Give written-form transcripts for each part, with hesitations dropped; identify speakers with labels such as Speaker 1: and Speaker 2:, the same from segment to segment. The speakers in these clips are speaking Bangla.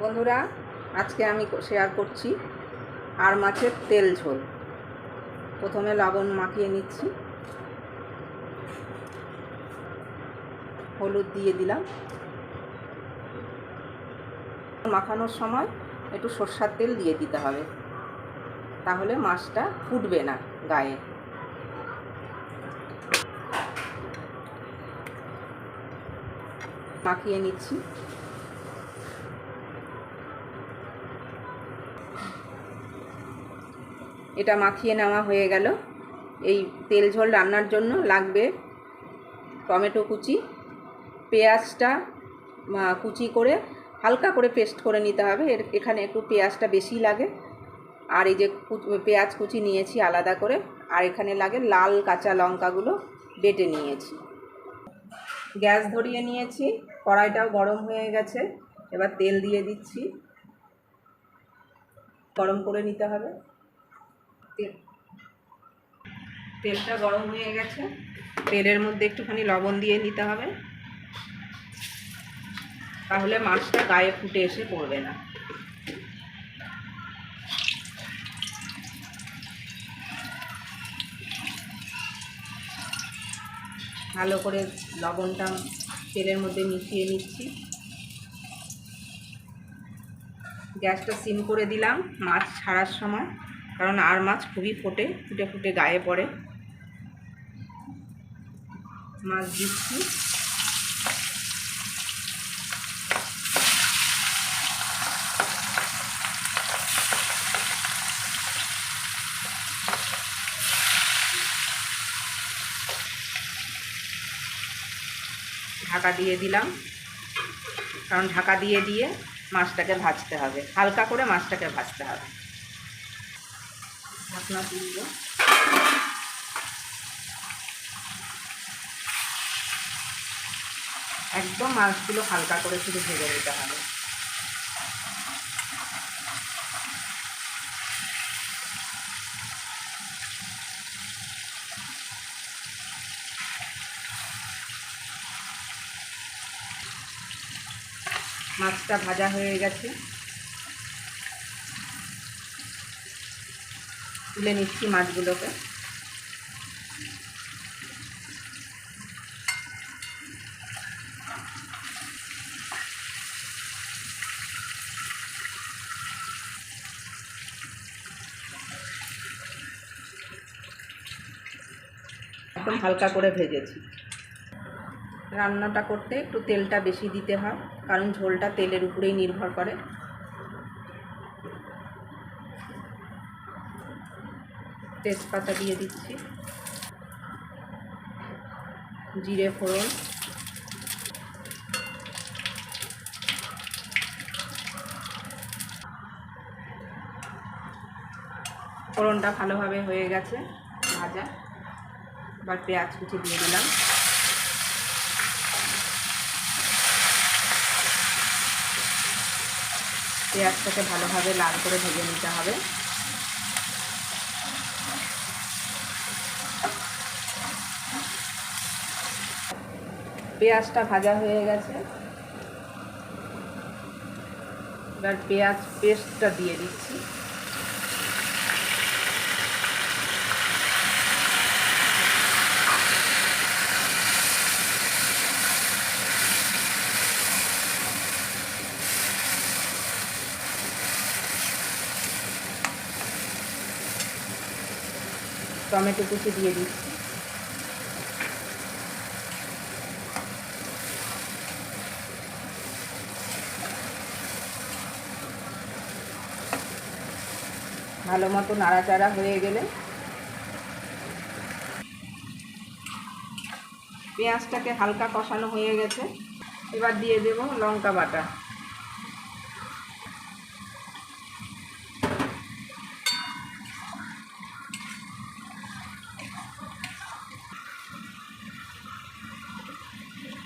Speaker 1: বন্ধুরা, আজকে আমি শেয়ার করছি আর মাছের তেল ঝোল। প্রথমে লবণ মাখিয়ে নিচ্ছি, হলুদ দিয়ে দিলাম। মাখানোর সময় একটু সরষের তেল দিয়ে দিতে হবে, তাহলে মাছটা ফুটবে না গায়ে। মাখিয়ে নিচ্ছি। এটা মাখিয়ে নেওয়া হয়ে গেল। এই তেল ঝোল রান্নার জন্য লাগবে টমেটো কুচি, পেঁয়াজটা কুচি করে হালকা করে পেস্ট করে নিতে হবে। এখানে একটু পেঁয়াজটা বেশি লাগে। আর এই যে পেঁয়াজ কুচি নিয়েছি আলাদা করে, আর এখানে লাগে লাল কাঁচা লঙ্কাগুলো বেটে নিয়েছি। গ্যাস ধরিয়ে নিয়েছি, কড়াইটাও গরম হয়ে গেছে। এবার তেল দিয়ে দিচ্ছি, গরম করে নিতে হবে। তেলটা গরম হয়ে গেছে, তেলের মধ্যে একটুখানি লবণ দিয়ে নিতে হবে, তাহলে মাছটা গায়ে ফুটে এসে পড়বে না। ভালো করে লবণটা তেলের মধ্যে মিশিয়ে নিচ্ছি। গ্যাসটা সিম করে দিলাম মাছ ছাড়ার সময়, কারণ আর মাছ খুবই ফুটে ফুটে গায়ে পড়ে। মাছ দিচ্ছি, ঢাকা দিয়ে দিলাম, কারণ ঢাকা দিয়ে দিয়ে মাছটাকে ভাজতে হবে, হালকা করে মাছটাকে ভাজতে হবে। ঢাকনা তুলব, একদম মাছগুলো হালকা করে শুধু ভেজে নিতে হবে। মাছটা ভাজা হয়ে গেছে, তুলে নিচ্ছি মাছগুলোকে। একদম হালকা করে ভেজেছি। রান্নাটা করতে একটু তেলটা বেশি দিতে হয়, কারণ ঝোলটা তেলের উপরেই নির্ভর করে। তেজপাতা দিয়ে দিচ্ছি, জিরে ফোড়ন, ফোড়নটা ভালোভাবে হয়ে গেছে ভাজা। এবার পেঁয়াজ কুচি দিয়ে দিলাম, পেঁয়াজটাকে ভালোভাবে লাল করে ভেজে নিতে হবে। পেঁয়াজটা ভাজা হয়ে গেছে, এবার পেঁয়াজ পেস্টটা দিয়ে দিচ্ছি। টমেটো কুচি দিয়ে দিচ্ছি, ভালো মতো নাড়াচাড়া হয়ে গেলে পেঁয়াজটাকে হালকা কষানো হয়ে গেছে। এবার দিয়ে দেব লঙ্কা বাটা,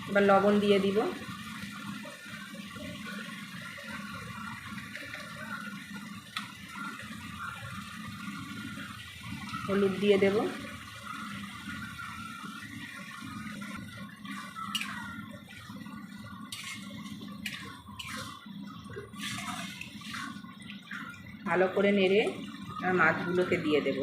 Speaker 1: এবার লবণ দিয়ে দিব, হলুদ দিয়ে দেব, ভালো করে নেড়ে মাছগুলোকে দিয়ে দেব।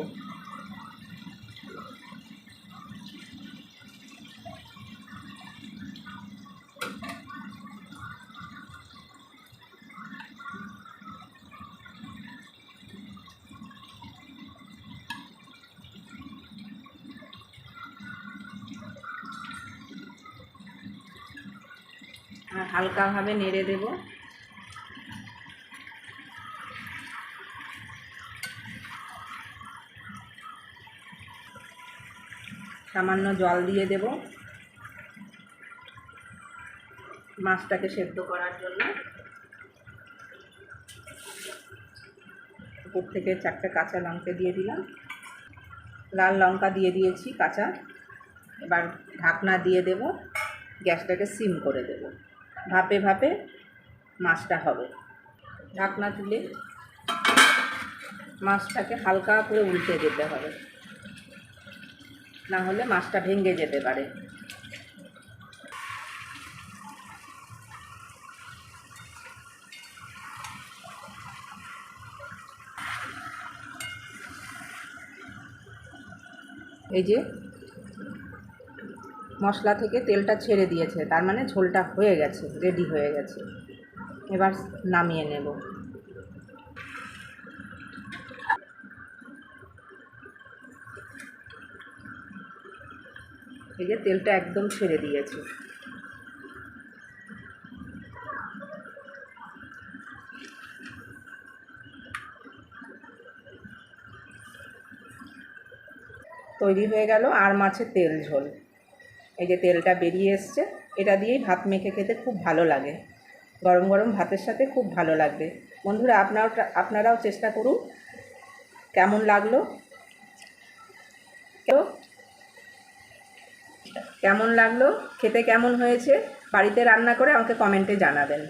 Speaker 1: আর হালকাভাবে নেড়ে দেব। সামান্য জল দিয়ে দেব মাছটাকে সেদ্ধ করার জন্য। উপর থেকে 4টে কাঁচা লঙ্কা দিয়ে দিলাম, লাল লঙ্কা দিয়ে দিয়েছি কাঁচা। এবার ঢাকনা দিয়ে দেব, গ্যাসটাকে সিম করে দেব, ভাপে ভাপে মাছটা হবে। ঢাকনা তুলে মাছটাকে হালকা করে উল্টে দিতে হবে, না হলে মাছটা ভেঙে যেতে পারে। এই যে মশলা থেকে তেলটা ছেড়ে দিয়েছে, তার মানে ঝোলটা হয়ে গেছে, রেডি হয়ে গেছে। এবার নামিয়ে নেব। এই যে তেলটা একদম ছেড়ে দিয়েছে। তৈরি হয়ে গেল আর মাছের তেল ঝোল। এই যে তেলটা বেরিয়ে এসছে, এটা দিয়েই ভাত মেখে খেতে খুব ভালো লাগে, গরম গরম ভাতের সাথে খুব ভালো লাগবে। বন্ধুরা আপনারাও চেষ্টা করুন। কেমন লাগলো কেমন লাগলো খেতে কেমন হয়েছে বাড়িতে রান্না করে আমাকে কমেন্টে জানাবেন।